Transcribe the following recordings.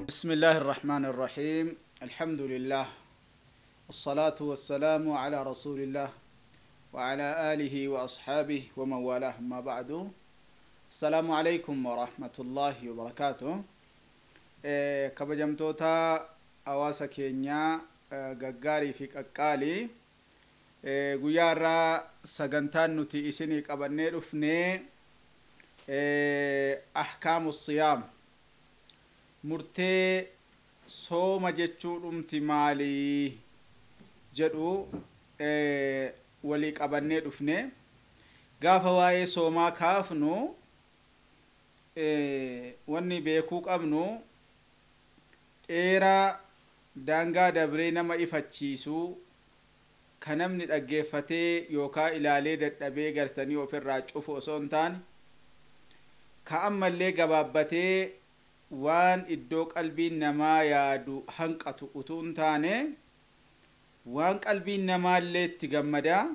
بسم الله الرحمن الرحيم. الحمد لله والصلاة والسلام على رسول الله وعلى آله وأصحابه ومن والاه، ما بعد. السلام عليكم ورحمة الله وبركاته. كبجمتوتا أواسا كينيا غغاري في قالي غيارا سغنتان نتي إسني قبني رفني أحكام الصيام murtee sooma jechuudhumti maalii jedhu walii qabannee dhufne. Gaafa waa'ee soomaa kaafnu wanni beekuu qabnu dheeraa daangaa dabree nama ifachiisu kan namni dhaggeeffatee yookaan ilaalee dadhabee gartanii ofirraa cufu osoo hin taane ka ammallee gabaabbatee waan iddoo qalbiin namaa yaadu hanqatu utuu hin taane waan qalbiin namaallee itti gammadaa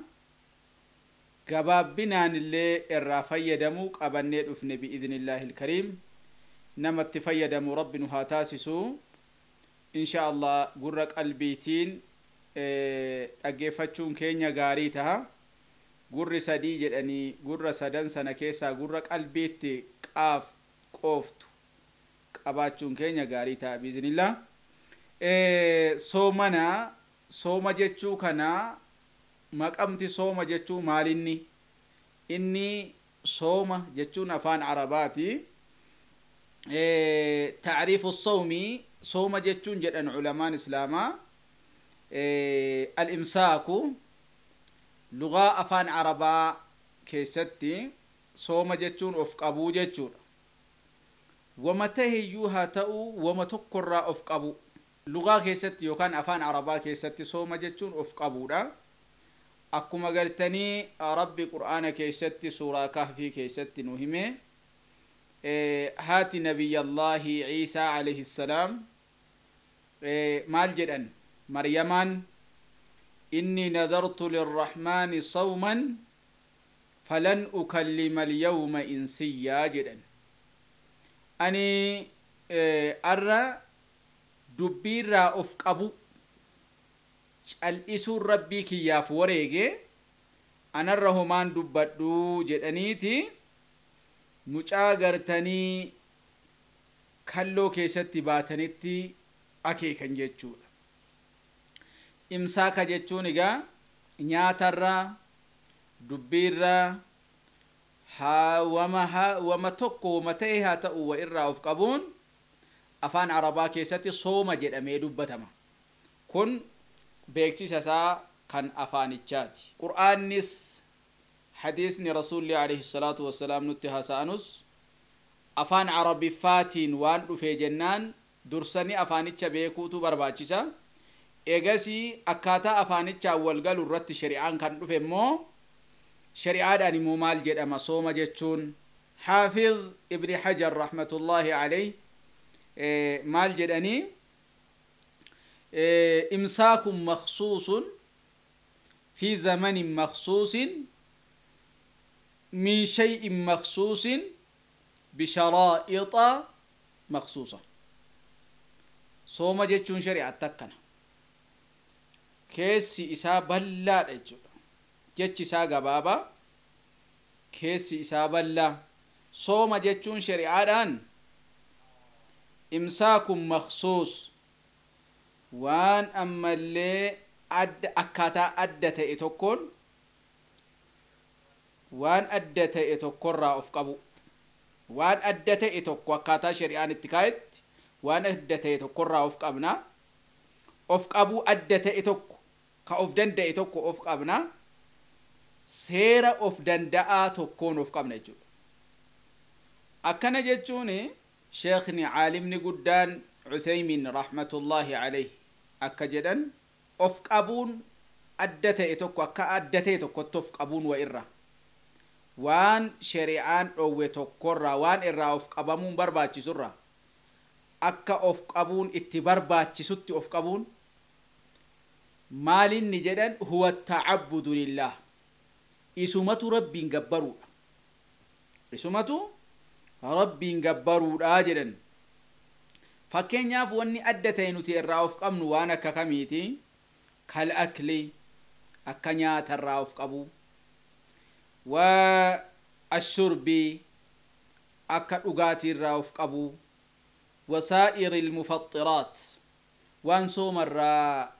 gabaabbinaan illee irraa fayyadamuu qabannee dhufne bi'idhnillaahil kariim. namatti fayyadamu rabbi nu haa taasisu insha Allah. gurra qalbiitiin dhaggeeffachuun keenya gaarii taha. gurri sadii jedhanii gurra sadan sana keessaa gurra qalbiitti qooftu qabaachuun keenya gaarii ta'a biiznillah. sooma jechuu kana maqamti sooma jechuu maalinni inni sooma jechuun afaan arabaati. tacriifu sawmi sooma jechuun jedhan culamaan islaamaa al-imsaaku lugaa afaan arabaa keessatti sooma jechuun of qabuu jechuudha. wama tahiyyuu haa ta'u wama tokkorraa of qabu lugaa keessatti yookaan afaan arabaa keessatti sooma jechuun of qabuudha. akkuma gartanii rabbi qur'aana keessatti suuraa kahfii keessatti nu hime haati nabiyyallaahi ciisaa alayhi salaam maal jedhan maryamaan inni nadartu lirrahmaani sawman falan ukallima alyawma insiyyaa jedhan. ani arra dubbiirraa of qabu cal'isuun rabbii kiyyaaf wareege anarra homaan dubbadhu jedhaniiti mucaa gartanii kalloo keessatti baatanitti akeekan jechuudha. imsaaka jechuun egaa nyaatarraa dubbiirraa wama tokko wama ta'e haa ta'u wa irraa of qabuun afaan arabaa keessatti sooma jedhamee dubbatama. kun beeksisa isaa kan afaanichaati. qur'aannis hadiisni rasuulli alayhi salaatu wassalaam nutti haasa'anus afaan arabiffaatiin waan dhufee jennaan dursanii afaanicha beekuutu barbaachisa. eegasii akkaataa afaanichaan walgalu irratti shari'aan kan dhufe immoo shari'aadhaan immoo maal jedhama sooma jechuun. حافظ ابن حجر رحمة الله عليه مال جدني إمساك مخصوص في زمن مخصوص من شيء مخصوص بشرائط مخصوصة. صوم جتشون شريعة تكنا كيسي إسا بلا جتش إسا قبابا كيسي إسا بلا. صوم جتشون شريعة إمساك مخصوص وان أما اللي أكاتا أدت إتوكون وان أدت إتوكون را أفقبو وان أدت إتوكو أكاتا شريعان اتكايت وان أدت إتوكون را أفقبنا أفقبو أدت إتوكو كأفدن دا إتوكو أفقبنا سيرا أفدن دا توكون أفقبنا جو أكنا جتشوني شيخني عالمني قدان عثيمين رحمة الله عليه أكجدن أفقبون أدت إتوكو أكا أدت إتوكو تفقبون وإرّا وان شريعان أو توكورا وان إرّا أفقبامون برباچي سرّا أكا أفقبون اتبرباچي ستي أفقبون مالين نجدن هو التعبد لله إسمة ربي نقبرو إسمة ربي نقبرو راجدن fakkeenyaaf wanni adda ta'e nuti irraa of qabnu waan akka kamiiti kal akli akka nyaata irraa of qabu wa ashurbi akka dhugaatii irraa of qabu wasaa'iri almufattiraat waan sooma irraa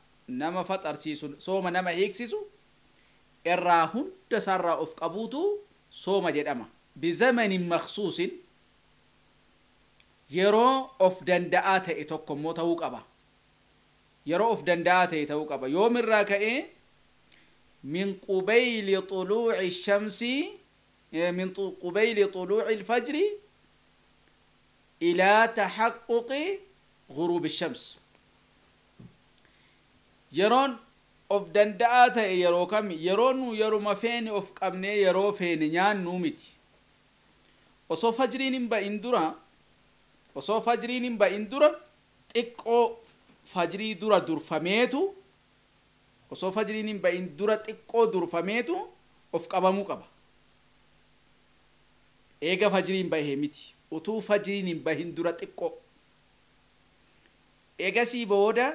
nama faxarsiisu sooma nama hiiksisu irraa hunda isaarraa of qabuutu sooma jedhama bizamanin makhsuusin yeroo of danda'aa ta'e tokko immoo ta'uu qaba yeroo of danda'aa ta'e ta'uu qaba yoomirraa ka'ee min qubayli xuluuci shamsi min qubayli xuluuci alfajri ilaa taxaqquqi ghuruubi shams yeroon of danda'aa ta'e yeroo kami yeroo nu yeruma feene of qabnee yeroo feene nyaannu miti osoo fajriin hin ba'in dura osoo fajriin hin ba'in dura xiqqoo fajrii dura durfameetu osoo fajriin hin ba'in dura xiqqoo durfameetu of qabamuu qaba eega fajriin bahee miti utuu fajriin hin bahin dura xiqqoo eegasii booda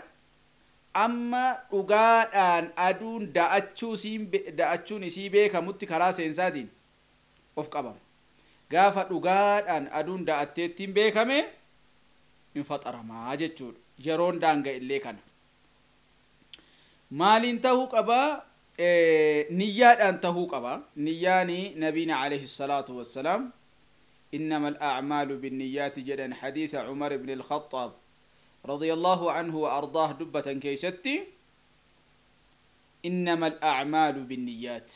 amma dhugaadhaan aduun da'achuun isii beekamutti karaa seensaatiin of qabama gaafa dhugaadhaan aduun da'atteettiin beekame hin faxaramaa jechuudha yeroon daanga illee kana maaliin tahuu qaba niyyaadhaan tahuu qaba niyyaani nabiina alayhi salaatu wassalaam إنما الأعمال بالنيات جدا حديث عمر بن الخطاب رضي الله عنه وأرضاه دبة كيستي إنما الأعمال بالنيات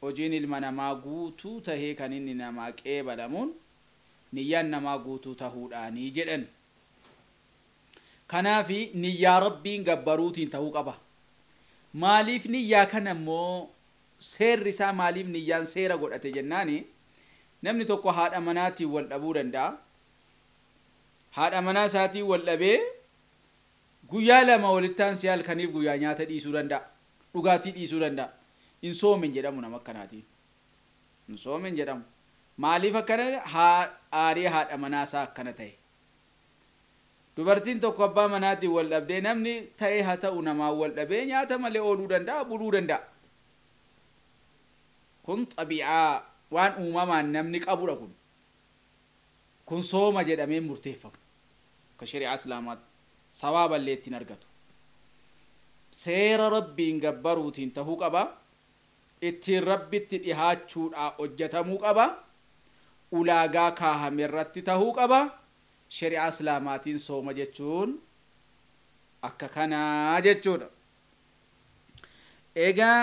وجين المنما قوتو تهي كان إننا ما كيبلمون نيان ما قوتو تهوداني جدا كان في نيا ربي قبروتين تهو قبا ماليف نيا كان مو سير رسا ماليف نيان سيرا قد أتجناني namni tokko haadha manaatii wal dhabuu danda'a haadha manaa isaatii wal dhabee guyyaa lama walittaan si halkaniif guyyaa nyaata dhiisuu danda'a dhugaatii dhiisuu danda'a hin soomin jedhamu nama akkanaatiin hin soomin jedhamu maaliif akkana aarii haadha manaa isaa akkana ta'e dubartiin tokko abbaa manaatii wal dhabdee namni ta'e haa ta'u namaa wal dhabee nyaata malee ooluu danda'a buluu danda'a kun xabiicaa waan uumamaan namni qabudha kun sooma jedhamee murteeffamu ka shari'aa islaamaatti sawaaba illee ittiin argatu seera rabbiin gabbaruutiin tahuu qaba ittiin rabbitti dhihaachuudhaa hojjetamuu qaba ulaagaa kaahame irratti tahuu qaba shari'aa islaamaatiin sooma jechuun akka kanaa jechuudha egaa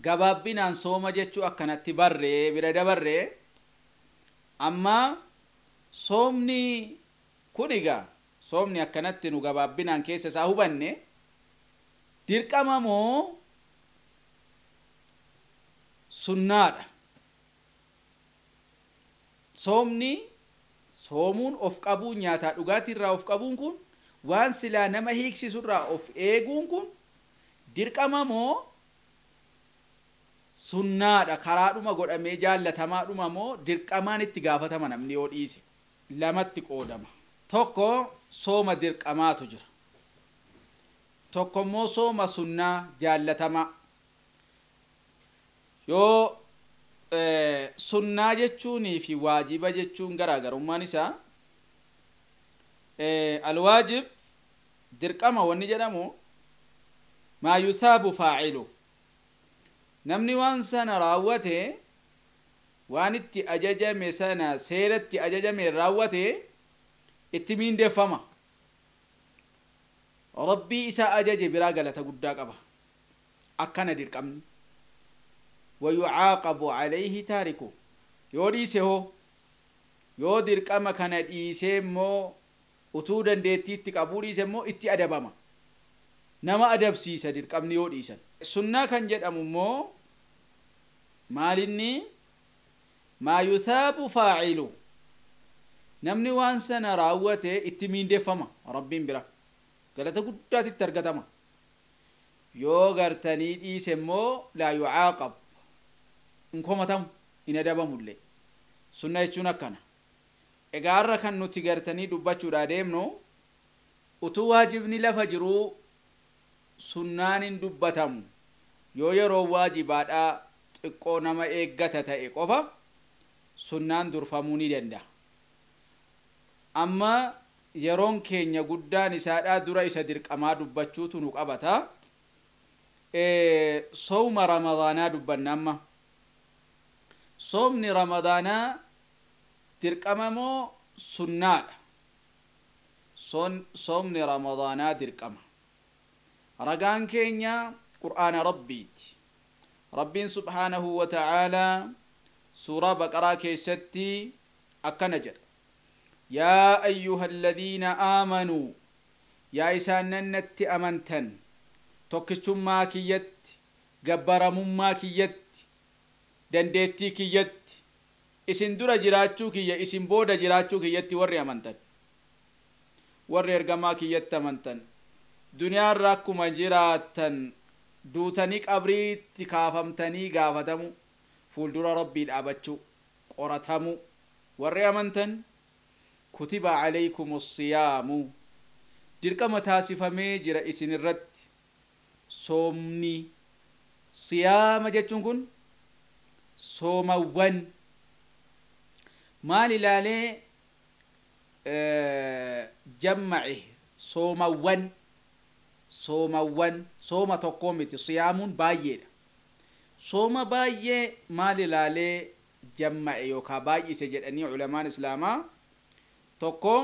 gabaabinaan sooma jechuu akkanatti barree bira dabarree amma soomni kun egaa soomni akkanatti nu gabaabinaan keessa isaa hubanne dirqama moo sunnaadha soomni soomuun of qabuun nyaataa dhugaatii irraa of qabuun kun waan silaa nama hiiksisu irraa of eeguun kun dirqama moo sunnaadha karaadhuma godhamee jaallatamaadhuma moo dirqamaan itti gaafatama namni yoo dhiise lamatti qoodama tokko sooma dirqamaatu jira tokko immoo sooma sunnaa jaallatamaa yoo sunnaa jechuunii fi waajiba jechuun garaagarummaan isaa alwaajib dirqama wanni jedhamu maa yuthaabu faacilu namni waan sana raawwate waan itti ajajame sana seeratti ajajame raawwate itti miindeeffama rabbii isaa ajaje biraa galata guddaa qaba akkana dirqamni ويعاقب عليه تاركه يوديسه يو dirqama kana dhiisee moo utuu dandeettiitti qabuu dhiise moo itti adabama nama adabsiisa dirqamni yoo dhiisan sunnaa kan jedhamu moo maalinni maa yuthaabu faacilu namni waan sana raawwate itti miindeeffama rabbiin bira galata guddaatitti argatama yoo gartanii dhiise moo laa yucaaqab in komatamu in adabamullee sunna jechuun akkana egaa har'a kan nuti gartanii dubbachuudhaa deemnu utuu waajibni lafa jiru sunnaan hin dubbatamu yoo yeroo waajibaadhaa xiqqoo nama eeggata ta'e qofa sunnaan durfamuu ni danda'a. Amma yeroon keenya guddaan isaadhaa dura isa dirqamaa dubbachuutu nu qabata. Sooma ramadaanaa dubbanna amma. Soomni ramadaanaa dirqama moo sunnaadha? Soomni ramadaanaa dirqama. Ragaan keenya qur'aana rabbiiti. Rabbiin subhaanahu wa ta'aalaa suuraa baqaraa keessatti akkana jedha: yaa ayyuhalladhiina aamanuu, yaa isaan nannatti amantan tokkichummaa kiyyatti, gabbaramummaa kiyyatti, dandeettii kiyyatti, isin dura jiraachuu kiyya, isin booda jiraachuu kiyyatti warri amantan, warri ergamaa kiyyatti amantan, duniyaa irraa akkuma jiraattan duutanii qabriitti kaafamtanii gaafatamu, fuuldura rabbii dhaabachuu, qoratamu warri amantan, kutiba alaykumus siyaamu, dirqama taasifamee jira isin irratti soomni. Siyaama jechuun kun soomawwan maal ilaalee jammace soomawwan sooma tokko miti, siyaamuun baay'eedha. Sooma baay'ee maal ilaalee jammace yookaan baay'ise jedhanii ulamaan islaamaa tokko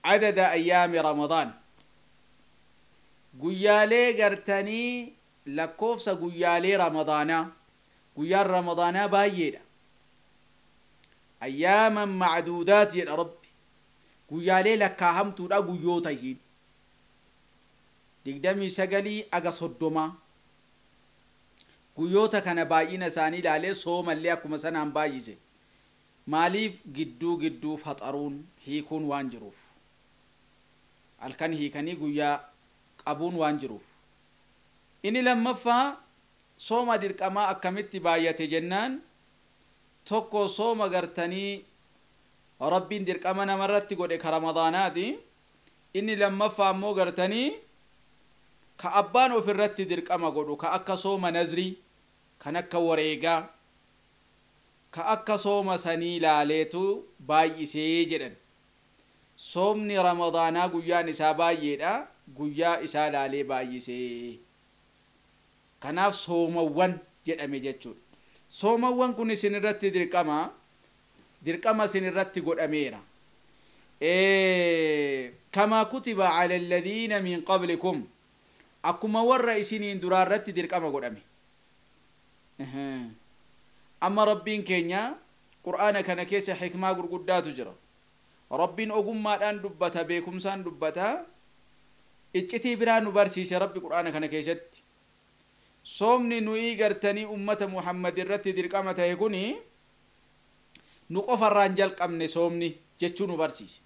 adada ayyaami ramadaan, guyyaalee gartanii lakkoofsa guyyaalee ramadaanaa, guyyaan ramadaanaa baay'eedha. Ayyaaman macduudaat jedha rabbi, guyyaalee lakkaahamtuudha guyyoota isiin 29 aga 30 guyyoota kana baay'ina isaanii ilaalee soomallee akkuma sanaan baay'ise. Maaliif gidduu faxaruun hiikuun waan jiruuf, halkan hiikanii guyyaa qabuun waan jiruuf. Inni lammaffaa sooma dirqamaa akkamitti baay'ate jennaan, tokko sooma gartanii rabbiin dirqama namarratti godhe ka ramadaanaati. Inni lammaffaa ammoo gartanii ka abbaan ofirratti dirqama godhu ka akka sooma nazrii, kan akka wareegaa, ka akka sooma sanii laaleetu baay'isee jedhan. Soomni ramadaanaa guyyaan isaa baay'eedha, guyyaa isaa laalee baay'isee. Kanaaf soomawwan jedhame jechuudha. Soomawwan kun isin irratti dirqama isin irratti godhameera. Kamaa kutiba ala alladhiina min qablikum, akkuma warra isiniin duraa irratti dirqama godhame. Amma rabbiin keenya qur'aana kana keessa hikmaa gurguddaatu jira. Rabbiin ogummaadhaan dubbata, beekumsaan dubbata. Iccitii biraa nu barsiise rabbi qur'aana kana keessatti. Soomni nuyi gartanii ummata Muhammad irratti dirqama ta'e kuni nu qofarraan jalqabne soomni jechuu nu barsiise.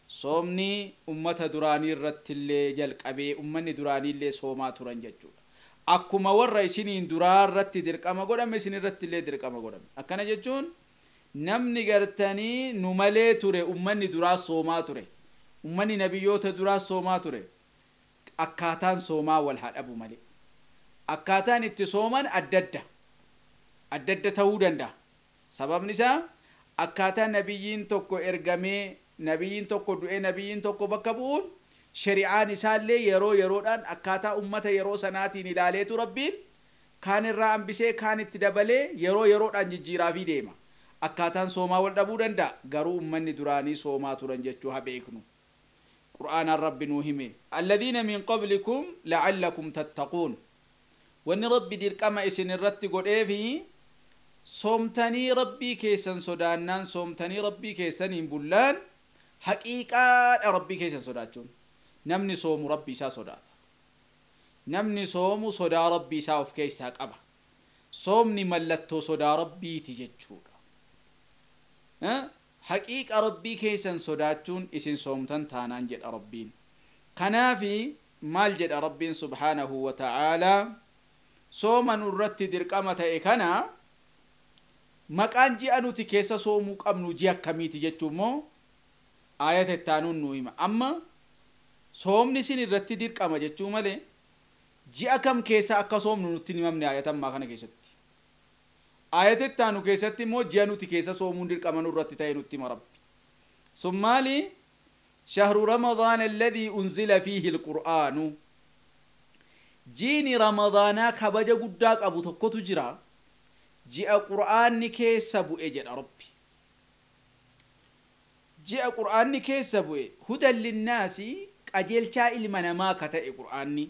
Soomni ummata duraanii irratti illee jalqabee ummanni duraanii illee soomaa turan jechuudha. Akkuma warra isiniin duraa irratti dirqama godhame isin irratti illee dirqama godhame. Akkana jechuun namni gartanii nu malee ture, ummanni duraa soomaa ture, ummanni nabiyyoota duraa soomaa ture. Akkaataan soomaa wal haa dhabu malee. Akkaataan itti sooman adda adda ta'uu danda'a. Sababni isaa akkaataa nabiyyiin tokko ergamee, nabiyyiin tokko du'ee, nabiyyiin tokko bakka bu'uun shari'aan isaallee yeroodhaan akkaataa ummata yeroo sanaatiin ilaaleetu rabbiin kaan irraa hambisee kaan itti dabalee yeroodhaan jijjiiraafii deema. Akkaataan soomaa wal dhabuu danda'a, garuu ummanni duraanii soomaa turan jechuu haa beeknu. Qur'aanaan rabbi nuu hime alladhiina min qablikum la'allakum tattaquun, wanni rabbi dirqama isin irratti godheefi soomtanii rabbii keessan sodaannaan, soomtanii rabbii keessaniin bullaan haqiiqaadha. Rabbii keessan sodaachuun, namni soomu rabbii isaa sodaata, namni soomu sodaa rabbii isaa of keessaa qaba. Soomni mallattoo sodaa rabbiiti jechuudha. Haqiiqa rabbii keessan sodaachuun isin soomtan taanaan jedha rabbiin. Kanaafi maal jedha rabbiin subhaanahu wa ta'aalaa, sooma nurratti dirqama ta'e kana maqaan ji'a nuti keessa soomuu qabnu ji'a akkamiiti jechuun immoo aayata ittaanuun nu hima. Amma soomni isin irratti dirqama jechuu malee ji'a kam keessa akka soomnu nutti himamne ayatammaa kana keessatti. Ayatatti aanu keessatti immoo ji'a nuti keessa soomuun dirqama nurratti ta'e nutti hima Rabbi. Summaali shahru ramadaan alladhii unzila fiihi alqur'aanu, jiini ramadaanaa kabaja guddaa qabu tokkotu jira ji'a qur'aanni keessa bu'e jedha Rabbi. ji'a qur'aanni keessa bu'e hudan linnaasi qajeelchaa ilma namaa ka ta'e qur'aanni,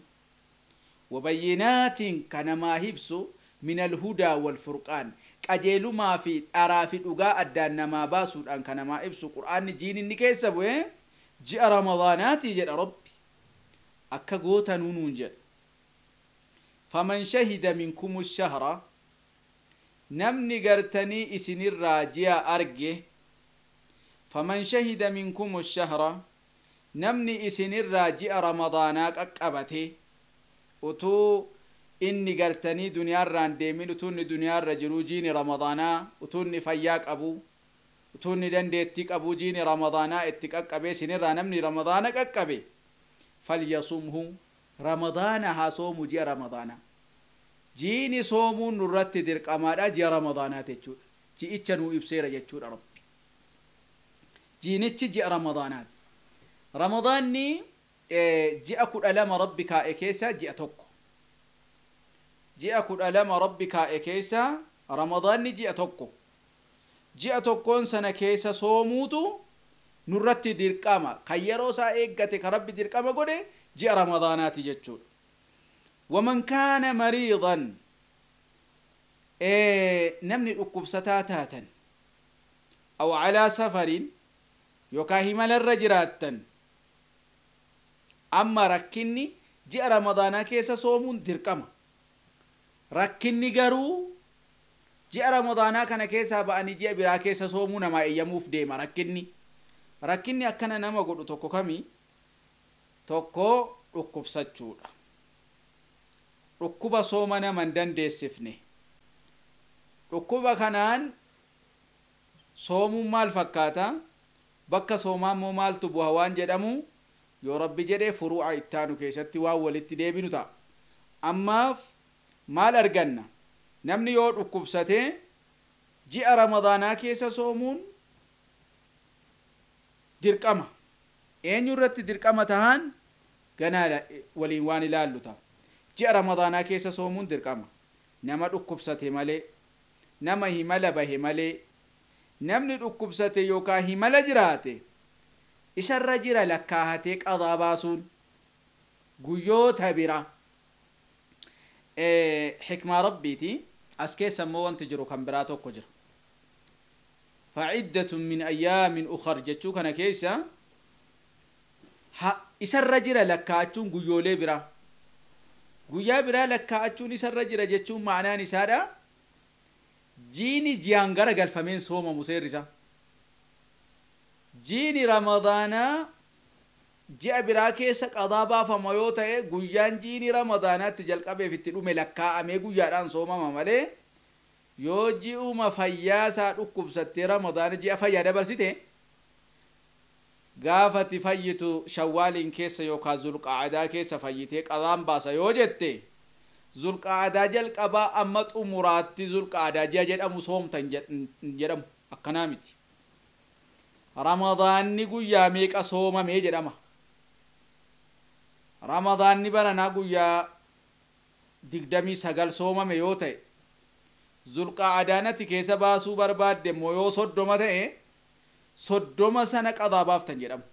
wabayyinaatiin ka namaa hibsu min alhudaa walfurqaan, qajeelumaa fi dharaa fi dhugaa addaan namaa baasuudhaan ka namaa ibsu qur'aanni jiin inni keessa bu'e ji'a ramadaanaati jedha Rabbi. akka goota nuun jedha faman shahida minkumu shahra, namni gartanii isinirraa ji'a arge, faman shahida minkumu shahra, namni isinirraa ji'a ramadaanaa qaqqabate utuu inni gartanii duniyaarraan deemin, utuu inni duniyaarra jiru jiini ramadaanaa, utuu inni fayyaa qabu, utuu inni dandeettii qabu jiini ramadaanaa itti qaqqabe isinirraa namni ramadaana qaqqabe falyasumhu, ramadaana haa soomu ji'a ramadaanaa. jiini soomuun nurratti dirqamaadha ji'a ramadaanaati jechuudha. ji'icha nuu ibseera jechuudha Rabbi. jiinichi ji'a ramadaanaati. ramadaanni ji'a 12 Rabbi kaa'e keessa ji'a tokko. ji'a 12 Rabbi kaa'e keessa ramadaanni ji'a tokko. ji'a tokkoon sana keessa soomuutu nurratti dirqama. kan yeroo isaa eeggate kan Rabbi dirqama godhe ji'a ramadaanaati jechuudha. ومن كان مريضا نمني أكبستا تاتا أو على سفر يوكاهي مال الرجراتا أما ركني جاء رمضانا كيسا صومون دركما ركني قرو جاء رمضانا كان كيسا بأني جاء برا كيسا صومون ما يموف ديما ركني أكنا نما قلو توكو كمي توكو أكبستا dhukkuba sooma naman dandeessifne. dhukkuba kanaan soomuun maal fakkaata, bakka soomaa immoo maaltu bu'a waan jedhamu yoo Rabbi jedhee furuu'a ittaanu keessatti waan walitti deebinu ta'a. ammaaf maal arganna, namni yoo dhukkubsate ji'a ramadaanaa keessa soomuun dirqama. eenyu irratti dirqama tahan ganaadha waliin waan ilaallu ta'a. ji'a ramadaanaa keessa soomuun dirqama. nama dhukkubsate malee, nama himala bahe malee. namni dhukkubsate yookaan himala jiraate isarra jira lakkaahatee qadaa baasuun guyyoota bira. xikmaa rabbiiti as keessa immoo wanti jiru kan biraa tokko jira. fa'iddatun min ayyaamin ukhar jechuu kana keessa isarra jira lakkaachuun guyyoolee biraa. guyyaa biraa lakkaachuun isarra jira jechuun ma'anaan isaadha jiini ji'aan gara galfameen soomamu seerrisa. jiini ramadaanaa ji'a biraa keessa qadaa baafama yoo ta'e guyyaan jiini ramadaanaatti jalqabeef itti dhume lakkaa'amee guyyaadhaan soomama malee yoo ji'uma fayyaasaa dhukkubsattee ramadaana ji'a fayyaa dabarsite gaafati fayyitu shawwaaliin keessa yookaan zulqaadaa keessa fayyitee qadaan baasa yoo jette zulqaadaa jalqabaa amma xumuraatti zulqaadaa ji'a jedhamu soomtan jedhamu akkanaa miti. ramadaanni guyyaa meeqa soomamee jedhama. ramadaanni baranaa guyyaa 29 soomame yoo ta'e zulqaadaanatti keessa baasuu barbaadde immoo yoo 30 ta'e 30 sana qadaa baaftan jedhamu.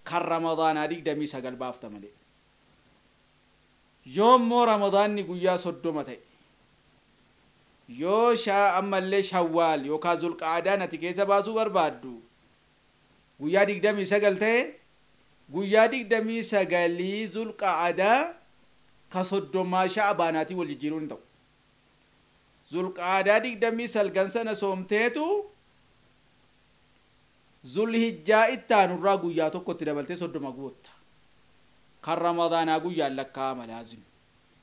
kan ramadaanaa 29 baafta malee. yoo immoo ramadaanni guyyaa 30 ta'e yoo ammallee shawwaal yookaan zulqaadaanatti keessa baasuu barbaaddu guyyaa 29 ta'e guyyaa 29 zulqaadaa ka 30 sha'baanaatii wal jijjiiruun ta'u. zulqaadaa 29 sana soomteetu zulhijjaa ittaanurraa guyyaa tokkotti dabaltee 30 guutta. kan ramadaanaa guyyaan lakkaa'ama laazim.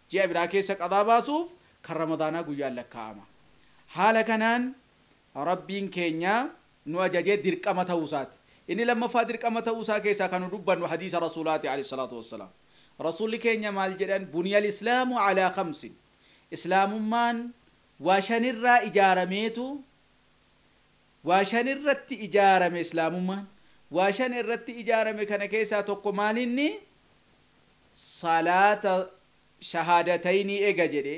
ji'a biraa keessa qadaa baasuuf kan ramadaanaa guyyaan lakkaa'ama. haala kanaan rabbiin keenya nu ajajee dirqama ta'uusaati. إني لما فادر كما توسا كيسا كانوا دبا وحديث رسولاتي عليه الصلاة والسلام رسول كينيا مال جدًا بني الإسلام على 5 إسلام من وشن الرا إجارميتو وشن الرت إجارم إسلام من وشن الرت إجارم كان كيسا تقو مالني صلاة شهادتين إيجا جدي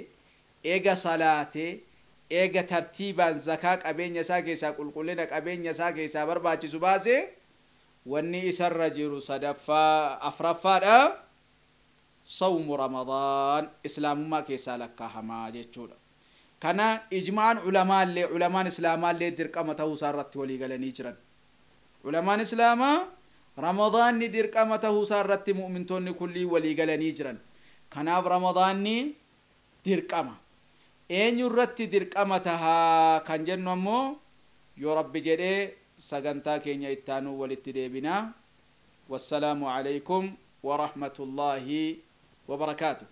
إيجا صلاة إيجا ترتيبا زكاك أبين يساك يساك القلنك أبين يساك يسا برباچي سباسي واني إسر رجل صدفا أفرفا صوم رمضان إسلام ما كيسا لكا هما جيتشولا كان إجماع علماء إسلاما اللي درقمته سارت ولي قلني جرن علماء إسلاما رمضان درقمته سارت مؤمنتون كلي ولي قلني جرن كان رمضان درقمه أين يرت درقمتها كان جنمو يا رب جدي سجنتا كينيا إتانو ولتديبنا والسلام عليكم ورحمة الله وبركاته.